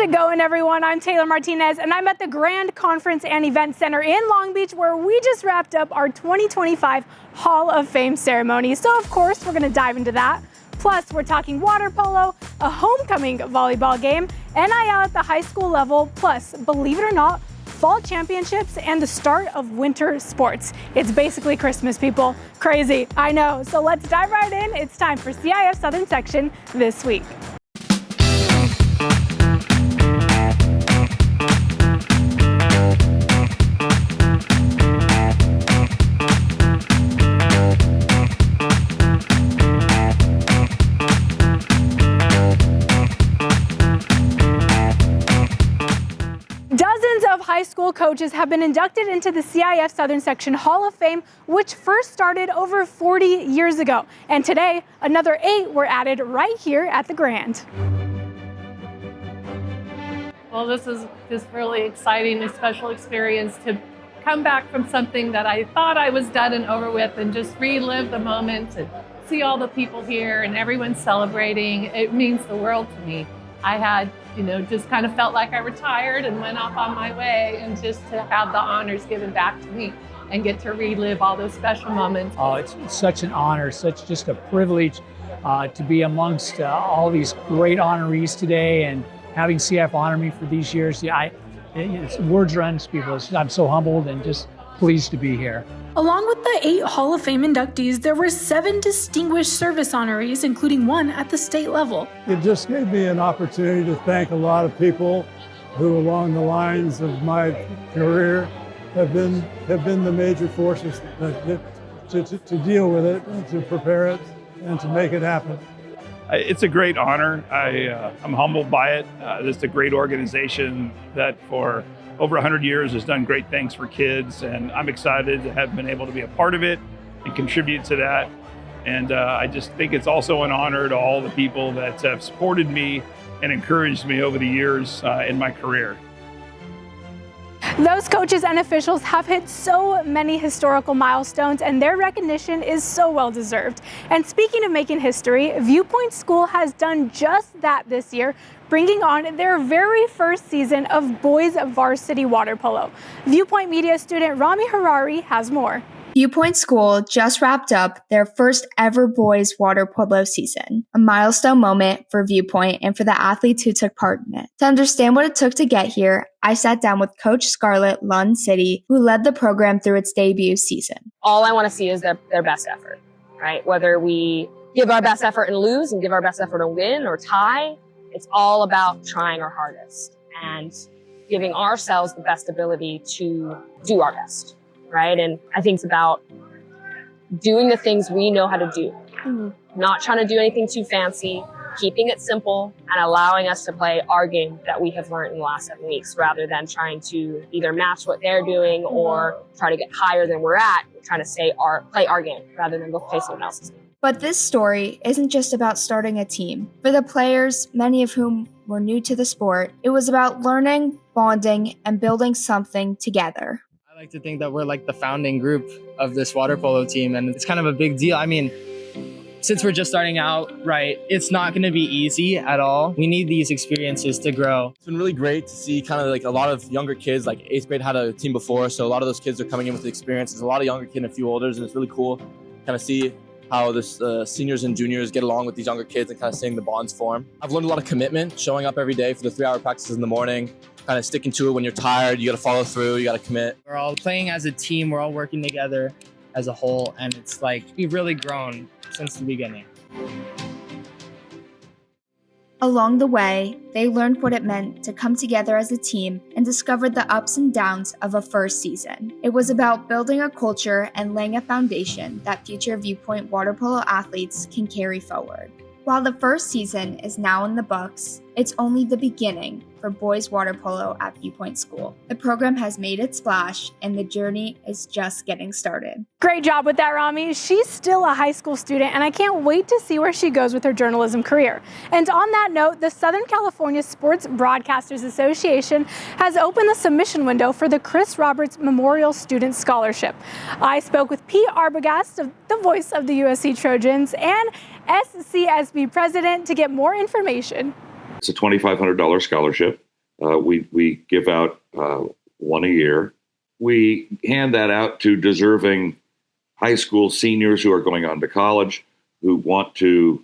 it going, everyone? I'm Taylor Martinez, and I'm at the Grand Conference and Event Center in Long Beach, where we just wrapped up our 2025 Hall of Fame ceremony. So, of course, we're going to dive into that. Plus, we're talking water polo, a homecoming volleyball game, NIL at the high school level, plus, believe it or not, fall championships and the start of winter sports. It's basically Christmas, people. Crazy, I know. So let's dive right in. It's time for CIF Southern Section this week. Dozens of high school coaches have been inducted into the CIF Southern Section Hall of Fame, which first started over 40 years ago. And today, another 8 were added right here at the Grand. Well, this is just really exciting, a special experience to come back from something that I thought I was done and over with and just relive the moment and see all the people here and everyone celebrating. It means the world to me. I had, just kind of felt like I retired and went off on my way, and just to have the honors given back to me and get to relive all those special moments. Oh, it's such an honor, such just a privilege to be amongst all these great honorees today, and having CIF honor me for these years. Words are unspeakable. I'm so humbled and just pleased to be here. Along with the 8 Hall of Fame inductees, there were 7 distinguished service honorees, including 1 at the state level. It just gave me an opportunity to thank a lot of people who, along the lines of my career, have been the major forces to deal with it, and to prepare it, and to make it happen. It's a great honor. I'm humbled by it. It's a great organization that for over 100 years has done great things for kids, and I'm excited to have been able to be a part of it and contribute to that. And I just think it's also an honor to all the people that have supported me and encouraged me over the years in my career. Those coaches and officials have hit so many historical milestones, and their recognition is so well deserved. And speaking of making history, Viewpoint School has done just that this year, bringing on their very first season of boys varsity water polo. Viewpoint Media student Rami Harari has more. Viewpoint School just wrapped up their first ever boys water polo season, a milestone moment for Viewpoint and for the athletes who took part in it. To understand what it took to get here, I sat down with Coach Scarlett Lund City, who led the program through its debut season. All I want to see is their best effort, right? Whether we give our best effort and lose and give our best effort and win or tie, it's all about trying our hardest and giving ourselves the best ability to do our best. Right? And I think it's about doing the things we know how to do, not trying to do anything too fancy, keeping it simple and allowing us to play our game that we have learned in the last 7 weeks, rather than trying to either match what they're doing or try to get higher than we're at. We're trying to play our game rather than go play someone else's game. But this story isn't just about starting a team. For the players, many of whom were new to the sport, it was about learning, bonding, and building something together. I like to think that we're like the founding group of this water polo team, and it's kind of a big deal. I mean, since we're just starting out, right, it's not going to be easy at all. We need these experiences to grow. It's been really great to see kind of like a lot of younger kids, like 8th grade had a team before, so a lot of those kids are coming in with the experience. There's a lot of younger kids and a few olders, and it's really cool to kind of see how the seniors and juniors get along with these younger kids and kind of seeing the bonds form. I've learned a lot of commitment, showing up every day for the 3-hour practices in the morning, kind of sticking to it when you're tired. You got to follow through, you got to commit. We're all playing as a team, we're all working together as a whole, and it's like we've really grown since the beginning. Along the way, they learned what it meant to come together as a team and discovered the ups and downs of a first season. It was about building a culture and laying a foundation that future Viewpoint water polo athletes can carry forward. While the first season is now in the books, it's only the beginning for boys water polo at Viewpoint School. The program has made its splash, and the journey is just getting started. Great job with that, Rami. She's still a high school student, and I can't wait to see where she goes with her journalism career. And on that note, the Southern California Sports Broadcasters Association has opened the submission window for the Chris Roberts Memorial Student Scholarship. I spoke with Pete Arbogast, the voice of the USC Trojans, and SCSB president to get more information. It's a $2,500 scholarship. We give out one a year. We hand that out to deserving high school seniors who are going on to college, who want to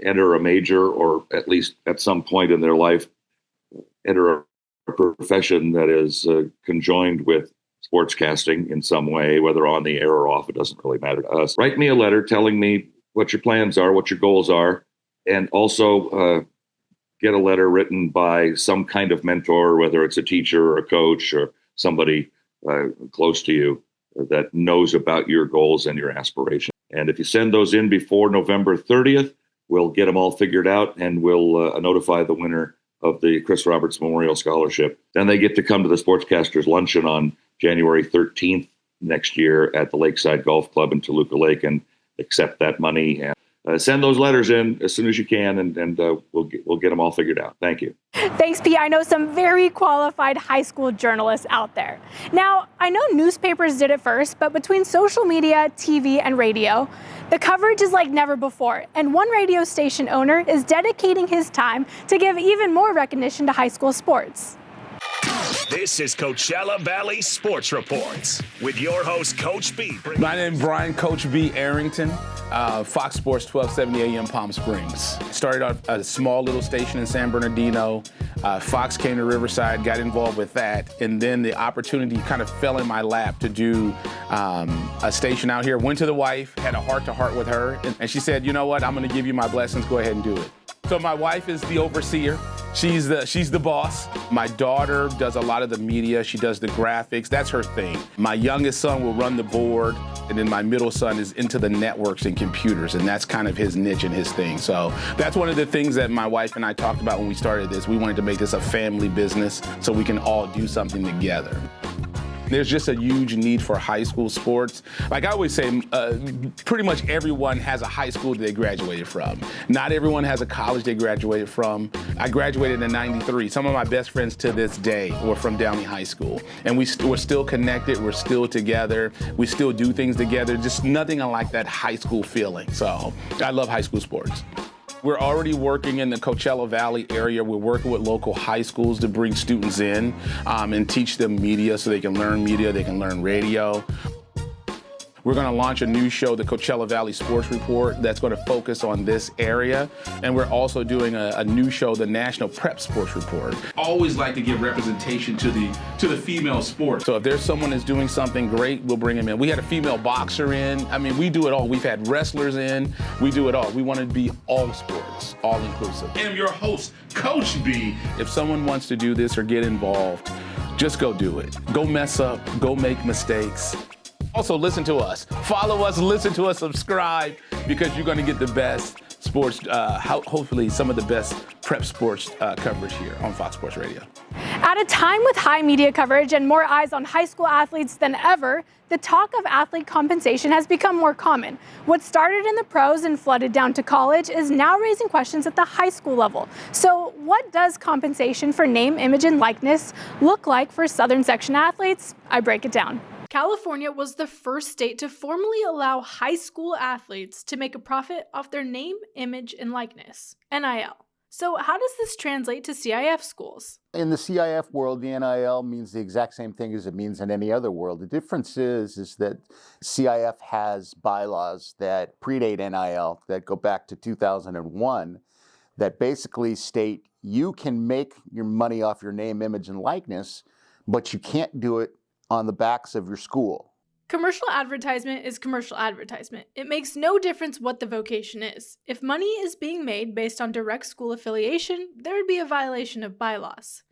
enter a major, or at least at some point in their life enter a profession that is conjoined with sportscasting in some way, whether on the air or off. It doesn't really matter to us. Write me a letter telling me what your plans are, what your goals are, and also get a letter written by some kind of mentor, whether it's a teacher or a coach or somebody close to you that knows about your goals and your aspirations. And if you send those in before November 30th, we'll get them all figured out, and we'll notify the winner of the Chris Roberts Memorial Scholarship. Then they get to come to the Sportscasters Luncheon on January 13th next year at the Lakeside Golf Club in Toluca Lake and accept that money. And send those letters in as soon as you can, and we'll get them all figured out. Thank you. Thanks, Pete. I know some very qualified high school journalists out there. Now, I know newspapers did it first, but between social media, TV, and radio, the coverage is like never before. And one radio station owner is dedicating his time to give even more recognition to high school sports. This is Coachella Valley Sports Reports with your host, Coach B. My name is Brian Coach B. Arrington, Fox Sports 1270 AM Palm Springs. Started off at a small little station in San Bernardino. Fox came to Riverside, got involved with that, and then the opportunity kind of fell in my lap to do a station out here. Went to the wife, had a heart-to-heart with her, and she said, you know what, I'm going to give you my blessings, go ahead and do it. So my wife is the overseer. She's the boss. My daughter does a lot of the media. She does the graphics. That's her thing. My youngest son will run the board, and then my middle son is into the networks and computers, and that's kind of his niche and his thing. So that's one of the things that my wife and I talked about when we started this. We wanted to make this a family business so we can all do something together. There's just a huge need for high school sports. Like I always say, pretty much everyone has a high school that they graduated from. Not everyone has a college they graduated from. I graduated in '93. Some of my best friends to this day were from Downey High School. And we're still connected, we're still together, we still do things together, just nothing like that high school feeling. So I love high school sports. We're already working in the Coachella Valley area. We're working with local high schools to bring students in and teach them media so they can learn media, they can learn radio. We're going to launch a new show, the Coachella Valley Sports Report, that's going to focus on this area. And we're also doing a new show, the National Prep Sports Report. Always like to give representation to the female sport. So if there's someone that's doing something great, we'll bring them in. We had a female boxer in. I mean, we do it all. We've had wrestlers in. We do it all. We want to be all sports, all inclusive. I am your host, Coach B. If someone wants to do this or get involved, just go do it. Go mess up. Go make mistakes. Also, listen to us. Follow us, listen to us, subscribe, because you're going to get the best sports, hopefully some of the best prep sports coverage here on Fox Sports Radio. At a time with high media coverage and more eyes on high school athletes than ever, the talk of athlete compensation has become more common. What started in the pros and flooded down to college is now raising questions at the high school level. So what does compensation for name, image, and likeness look like for Southern Section athletes? I break it down. California was the first state to formally allow high school athletes to make a profit off their name, image, and likeness, NIL. So how does this translate to CIF schools? In the CIF world, the NIL means the exact same thing as it means in any other world. The difference is that CIF has bylaws that predate NIL, that go back to 2001, that basically state you can make your money off your name, image, and likeness, but you can't do it on the backs of your school. Commercial advertisement is commercial advertisement. It makes no difference what the vocation is. If money is being made based on direct school affiliation, there would be a violation of bylaws.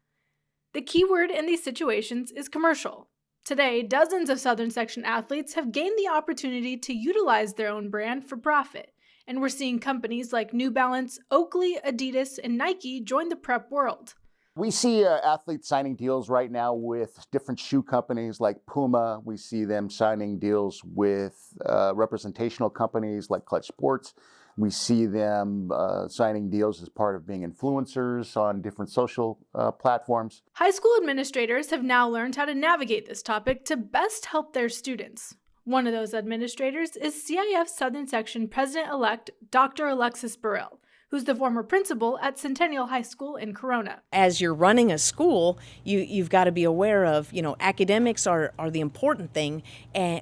The key word in these situations is commercial. Today, dozens of Southern Section athletes have gained the opportunity to utilize their own brand for profit, and we're seeing companies like New Balance, Oakley, Adidas, and Nike join the prep world. We see athletes signing deals right now with different shoe companies like Puma. We see them signing deals with representational companies like Clutch Sports. We see them signing deals as part of being influencers on different social platforms. High school administrators have now learned how to navigate this topic to best help their students. One of those administrators is CIF Southern Section President-elect Dr. Alexis Burrell, who's the former principal at Centennial High School in Corona. As you're running a school, you've got to be aware of, academics are the important thing,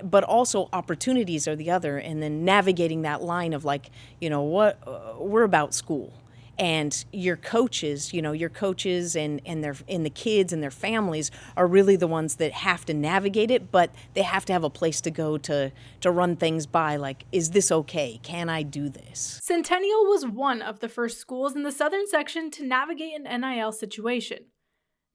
but also opportunities are the other, and then navigating that line of we're about school. And your coaches, and the kids and their families are really the ones that have to navigate it, but they have to have a place to go to run things by, like, is this okay? Can I do this? Centennial was one of the first schools in the southern section to navigate an NIL situation.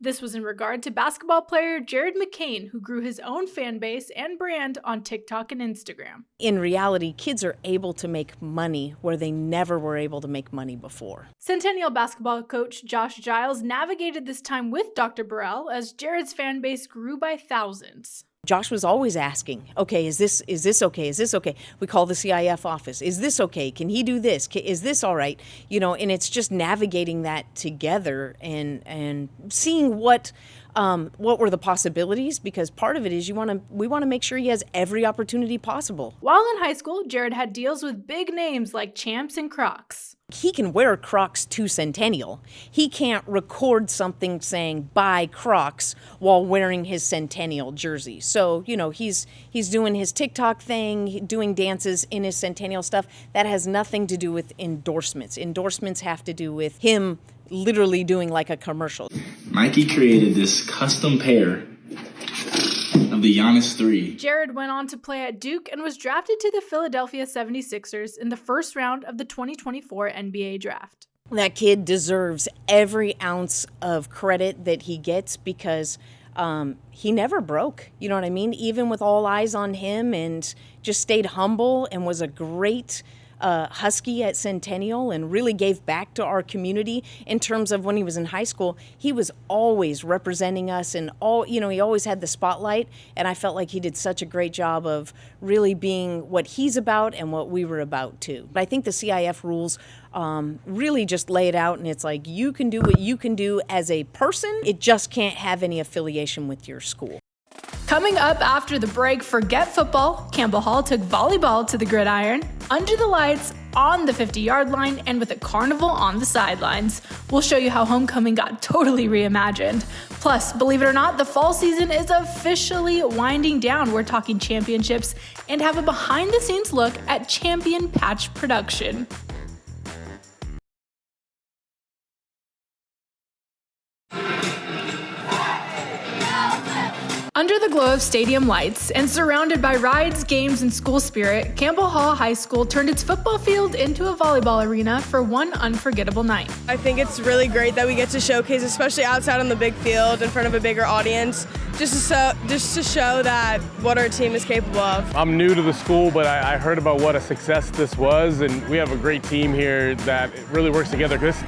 This was in regard to basketball player Jared McCain, who grew his own fan base and brand on TikTok and Instagram. In reality, kids are able to make money where they never were able to make money before. Centennial basketball coach Josh Giles navigated this time with Dr. Burrell as Jared's fan base grew by thousands. Josh was always asking, okay, is this okay? Is this okay? We call the CIF office. Is this okay? Can he do this? Is this all right? And it's just navigating that together and seeing what were the possibilities, because part of it is we want to make sure he has every opportunity possible. While in high school, Jared had deals with big names like Champs and Crocs. He can wear Crocs to Centennial. He can't record something saying buy Crocs while wearing his Centennial jersey. So, he's doing his TikTok thing, doing dances in his Centennial stuff. That has nothing to do with endorsements. Endorsements have to do with him literally doing like a commercial. Nike created this custom pair of the Giannis 3. Jared went on to play at Duke and was drafted to the Philadelphia 76ers in the first round of the 2024 NBA draft. That kid deserves every ounce of credit that he gets because he never broke. You know what I mean? Even with all eyes on him, and just stayed humble and was a great Husky at Centennial and really gave back to our community in terms of when he was in high school. He was always representing us, and he always had the spotlight, and I felt like he did such a great job of really being what he's about and what we were about too. But I think the CIF rules really just lay it out, and it's like you can do what you can do as a person. It just can't have any affiliation with your school. Coming up after the break, forget football. Campbell Hall took volleyball to the gridiron, under the lights, on the 50-yard line, and with a carnival on the sidelines. We'll show you how homecoming got totally reimagined. Plus, believe it or not, the fall season is officially winding down. We're talking championships and have a behind-the-scenes look at Champion Patch production. Under the glow of stadium lights and surrounded by rides, games, and school spirit, Campbell Hall High School turned its football field into a volleyball arena for one unforgettable night. I think it's really great that we get to showcase, especially outside on the big field in front of a bigger audience, just to show that what our team is capable of. I'm new to the school, but I heard about what a success this was, and we have a great team here that really works together. This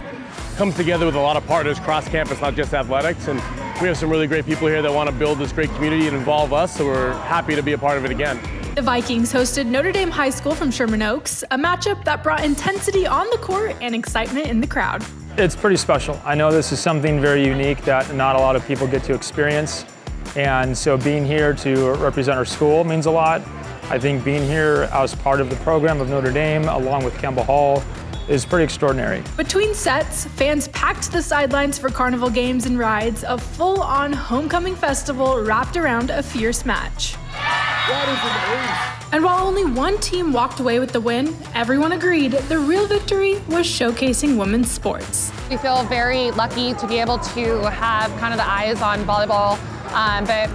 comes together with a lot of partners cross campus, not just athletics, and we have some really great people here that want to build this great community and involve us, so we're happy to be a part of it again. The Vikings hosted Notre Dame High School from Sherman Oaks, a matchup that brought intensity on the court and excitement in the crowd. It's pretty special. I know this is something very unique that not a lot of people get to experience, and so being here to represent our school means a lot. I think being here as part of the program of Notre Dame, along with Campbell Hall, is pretty extraordinary. Between sets, fans packed the sidelines for carnival games and rides, a full-on homecoming festival wrapped around a fierce match. And while only one team walked away with the win, everyone agreed the real victory was showcasing women's sports. We feel very lucky to be able to have kind of the eyes on volleyball,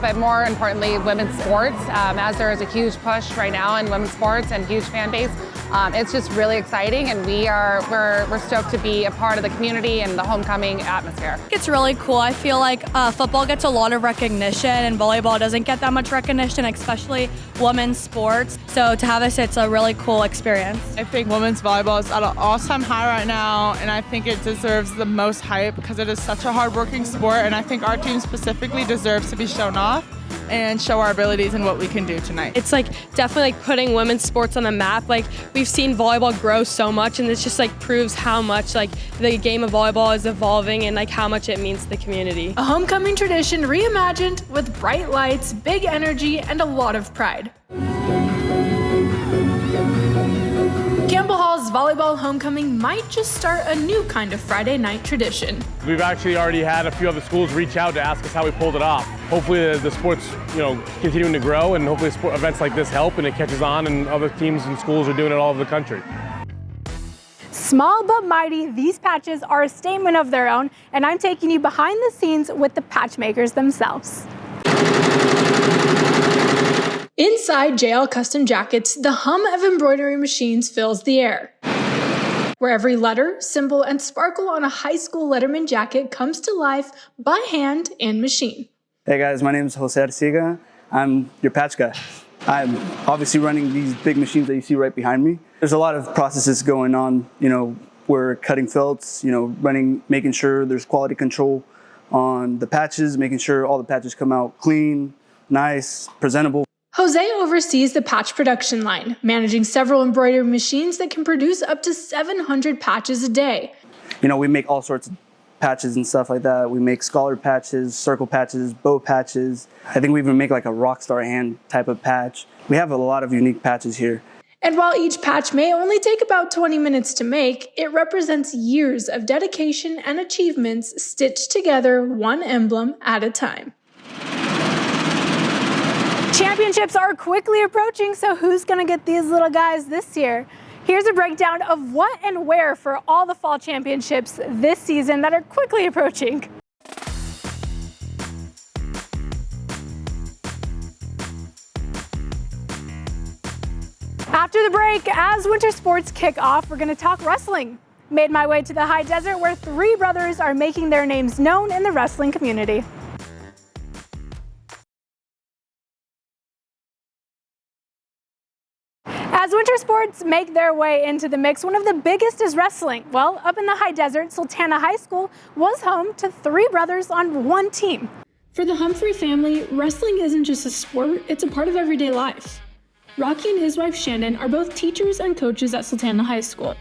but more importantly, women's sports, as there is a huge push right now in women's sports and huge fan base. It's just really exciting, and we're stoked to be a part of the community and the homecoming atmosphere. It's really cool. I feel like football gets a lot of recognition and volleyball doesn't get that much recognition, especially women's sports. So to have this, it's a really cool experience. I think women's volleyball is at an all-time high right now, and I think it deserves the most hype because it is such a hard-working sport, and I think our team specifically deserves to be shown off and show our abilities and what we can do tonight. It's like definitely like putting women's sports on the map. Like we've seen volleyball grow so much, and this just like proves how much like the game of volleyball is evolving and like how much it means to the community. A homecoming tradition reimagined with bright lights, big energy, and a lot of pride. Campbell Hall's girls volleyball homecoming might just start a new kind of Friday night tradition. We've actually already had a few other schools reach out to ask us how we pulled it off. Hopefully the sport's, continuing to grow, and hopefully events like this help and it catches on, and other teams and schools are doing it all over the country. Small but mighty, these patches are a statement of their own, and I'm taking you behind the scenes with the patch makers themselves. Inside JL Custom Jackets, the hum of embroidery machines fills the air, where every letter, symbol, and sparkle on a high school letterman jacket comes to life by hand and machine. Hey guys, my name is Jose Arciga. I'm your patch guy. I'm obviously running these big machines that you see right behind me. There's a lot of processes going on. We're cutting felts, making sure there's quality control on the patches, making sure all the patches come out clean, nice, presentable. Jose oversees the patch production line, managing several embroidery machines that can produce up to 700 patches a day. We make all sorts of patches and stuff like that. We make scholar patches, circle patches, bow patches. I think we even make like a rock star hand type of patch. We have a lot of unique patches here. And while each patch may only take about 20 minutes to make, it represents years of dedication and achievements stitched together one emblem at a time. Championships are quickly approaching, so who's going to get these little guys this year? Here's a breakdown of what and where for all the fall championships this season that are quickly approaching. After the break, as winter sports kick off, we're going to talk wrestling. Made my way to the high desert where three brothers are making their names known in the wrestling community. As winter sports make their way into the mix, one of the biggest is wrestling. Well, up in the high desert, Sultana High School was home to three brothers on one team. For the Humphrey family, wrestling isn't just a sport, it's a part of everyday life. Rocky and his wife Shannon are both teachers and coaches at Sultana High School.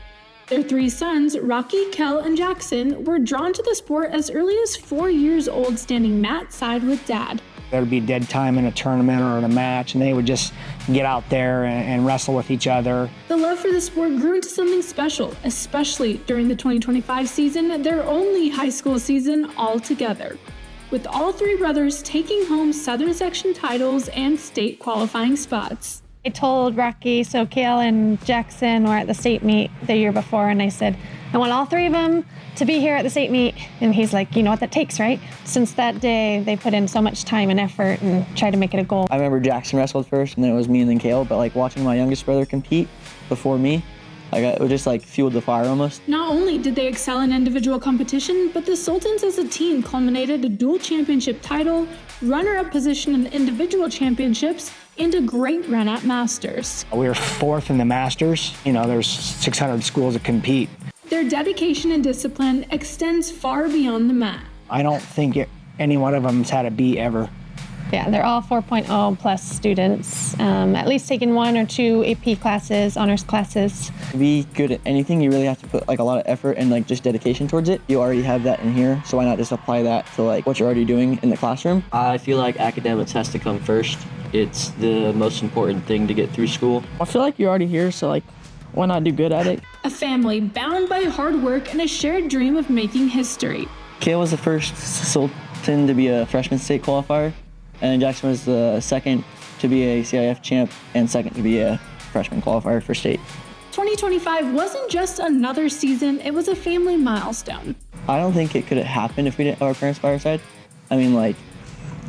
Their three sons, Rocky, Kel, and Jackson, were drawn to the sport as early as 4 years old, standing mat side with Dad. There would be dead time in a tournament or in a match, and they would just get out there and wrestle with each other. The love for the sport grew into something special, especially during the 2025 season, their only high school season altogether, with all three brothers taking home Southern section titles and state qualifying spots. I told Rocky, so Kale and Jackson were at the state meet the year before, and I said, I want all three of them to be here at the state meet. And he's like, you know what that takes, right? Since that day, they put in so much time and effort and tried to make it a goal. I remember Jackson wrestled first, and then it was me and then Kale, but watching my youngest brother compete before me, it was just fueled the fire almost. Not only did they excel in individual competition, but the Sultans as a team culminated a dual championship title, runner-up position in the individual championships, and a great run at Masters. We were fourth in the Masters. There's 600 schools that compete. Their dedication and discipline extends far beyond the mat. I don't think any one of them's had a B ever. Yeah, they're all 4.0 plus students, at least taking 1 or 2 AP classes, honors classes. To be good at anything, you really have to put a lot of effort and just dedication towards it. You already have that in here, so why not just apply that to what you're already doing in the classroom? I feel like academics has to come first. It's the most important thing to get through school. I feel like you're already here, so why not do good at it? A family bound by hard work and a shared dream of making history. Kale was the first Sultan to be a freshman state qualifier, and Jackson was the second to be a CIF champ and second to be a freshman qualifier for state. 2025 wasn't just another season, it was a family milestone. I don't think it could have happened if we didn't have our parents by our side.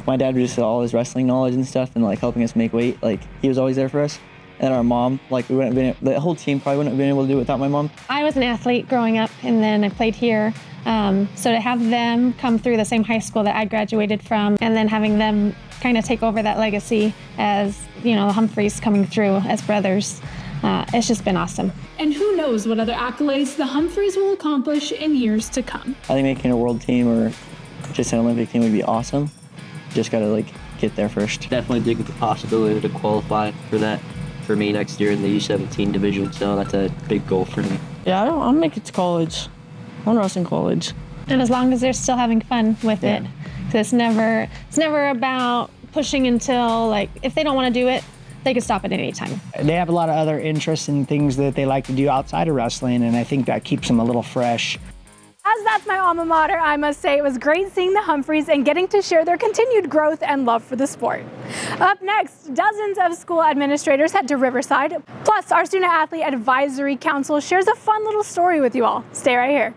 My dad was just all his wrestling knowledge and stuff and helping us make weight. He was always there for us. And our mom, the whole team probably wouldn't have been able to do it without my mom. I was an athlete growing up, and then I played here. So to have them come through the same high school that I graduated from, and then having them kind of take over that legacy as, the Humphreys coming through as brothers, it's just been awesome. And who knows what other accolades the Humphreys will accomplish in years to come. I think making a world team or just an Olympic team would be awesome. Just gotta get there first. Definitely dig with the possibility to qualify for that for me next year in the U17 division, so that's a big goal for me. Yeah, I'll make it to college. I want to wrestle in college. And as long as they're still having fun with it, because it's never about pushing until if they don't want to do it, they could stop at any time. They have a lot of other interests and things that they like to do outside of wrestling, and I think that keeps them a little fresh. As that's my alma mater, I must say it was great seeing the Humphreys and getting to share their continued growth and love for the sport. Up next, dozens of school administrators head to Riverside. Plus, our Student Athlete Advisory Council shares a fun little story with you all. Stay right here.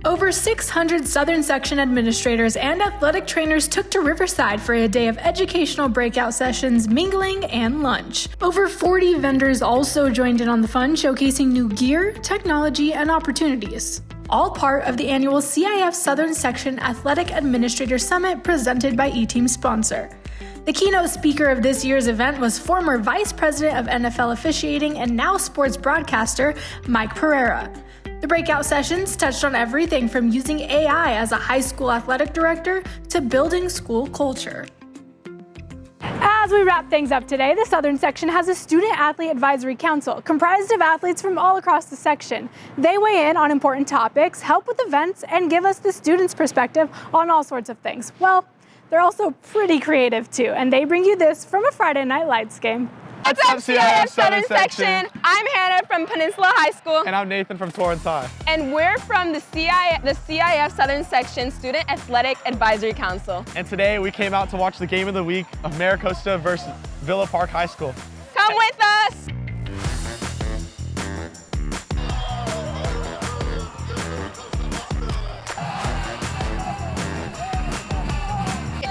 Over 600 Southern Section administrators and athletic trainers took to Riverside for a day of educational breakout sessions, mingling, and lunch. Over 40 vendors also joined in on the fun, showcasing new gear, technology, and opportunities. All part of the annual CIF Southern Section Athletic Administrator Summit presented by E-Team sponsor. The keynote speaker of this year's event was former Vice President of NFL Officiating and now sports broadcaster, Mike Pereira. The breakout sessions touched on everything from using AI as a high school athletic director to building school culture. As we wrap things up today, the Southern Section has a Student Athlete Advisory Council comprised of athletes from all across the section. They weigh in on important topics, help with events, and give us the students' perspective on all sorts of things. Well, they're also pretty creative too, and they bring you this from a Friday Night Lights game. What's up, CIF Southern Section? I'm Hannah from Peninsula High School. And I'm Nathan from Torrance High. And we're from the CIF Southern Section Student Athletic Advisory Council. And today we came out to watch the game of the week of Maricosta versus Villa Park High School. Come with us!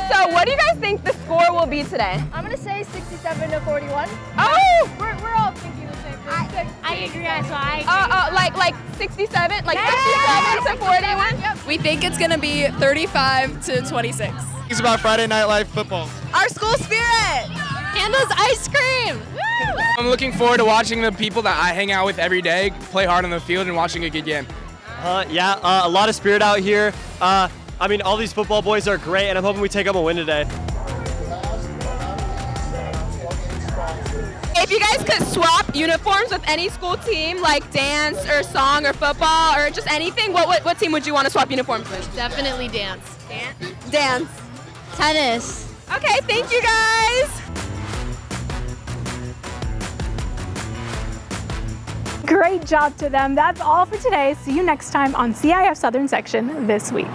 So what do you guys think the score will be today? I'm going to say 67-41. Oh! We're all thinking the same thing. I agree, so like 67? Like 67 to 41? Yep. We think it's going to be 35-26. It's about Friday Night Live football. Our school spirit! Panda's ice cream! Woo! I'm looking forward to watching the people that I hang out with every day play hard on the field and watching a good game. A lot of spirit out here. I mean, all these football boys are great, and I'm hoping we take up a win today. If you guys could swap uniforms with any school team, like dance or song or football or just anything, what team would you want to swap uniforms with? Definitely dance. Dance. Tennis. Okay, thank you guys. Great job to them. That's all for today. See you next time on CIF Southern Section this week.